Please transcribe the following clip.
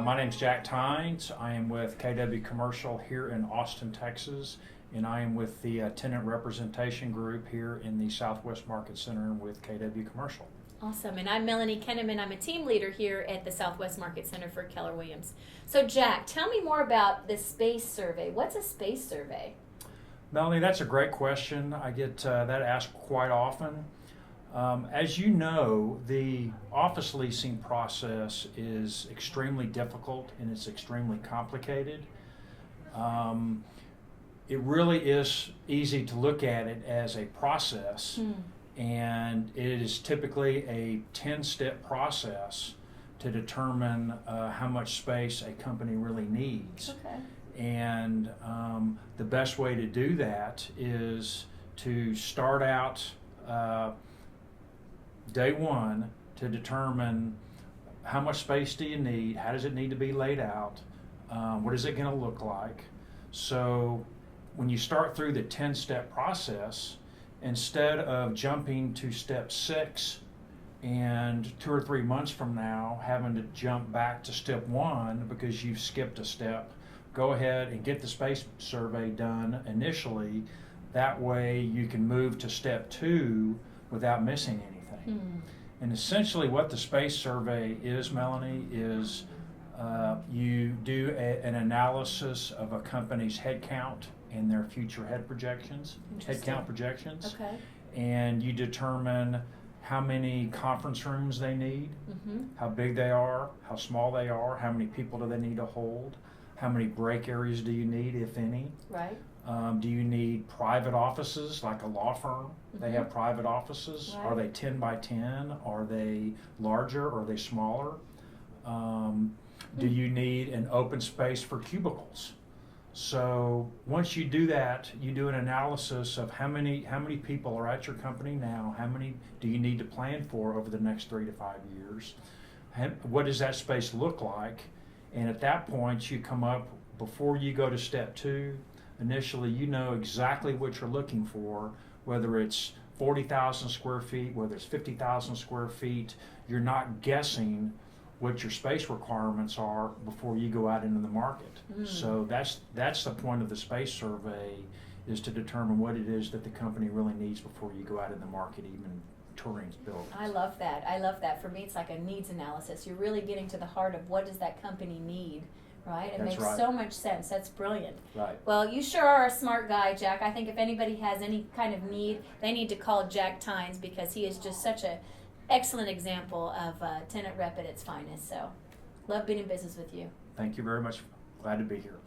My name's Jack Tynes. I am with KW Commercial here in Austin, Texas, and I am with the tenant representation group here in the Southwest Market Center with KW Commercial. Awesome. And I'm Melanie Kenneman. I'm a team leader here at the Southwest Market Center for Keller Williams. So, Jack, tell me more about the space survey. What's a space survey? Melanie, that's a great question. I get that asked quite often. As you know, the office leasing process is extremely difficult and it's extremely complicated. It really is easy to look at it as a process, and it is typically a 10-step process to determine how much space a company really needs. Okay. And the best way to do that is to start out day one to determine how much space do you need, how does it need to be laid out, what is it going to look like. So when you start through the 10-step process, instead of jumping to step 6 and 2 or 3 months from now having to jump back to step 1 because you've skipped a step, go ahead and get the space survey done initially. That way you can move to step 2 without missing anything. And essentially what the space survey is, Melanie, is you do an analysis of a company's head count and their future headcount projections. Okay. And you determine how many conference rooms they need, how big they are, how small they are, how many people do they need to hold, how many break areas do you need, if any. Right. Do you need private offices like a law firm? They have private offices. Right. Are they 10 by 10? Are they larger or are they smaller? Do you need an open space for cubicles? So once you do that, you do an analysis of how many people are at your company now, how many do you need to plan for over the next 3 to 5 years? What does that space look like? And at that point, you come up, before you go to step 2, initially you know exactly what you're looking for, whether it's 40,000 square feet, whether it's 50,000 square feet. You're not guessing what your space requirements are before you go out into the market. So that's the point of the space survey, is to determine what it is that the company really needs before you go out in the market, even touring buildings. I love that. I love that. For me, it's like a needs analysis. You're really getting to the heart of what does that company need, right? It That's makes right. so much sense. That's brilliant. Right. Well, you sure are a smart guy, Jack. I think if anybody has any kind of need, they need to call Jack Tynes, because he is just such an excellent example of tenant rep at its finest. So, love being in business with you. Thank you very much. Glad to be here.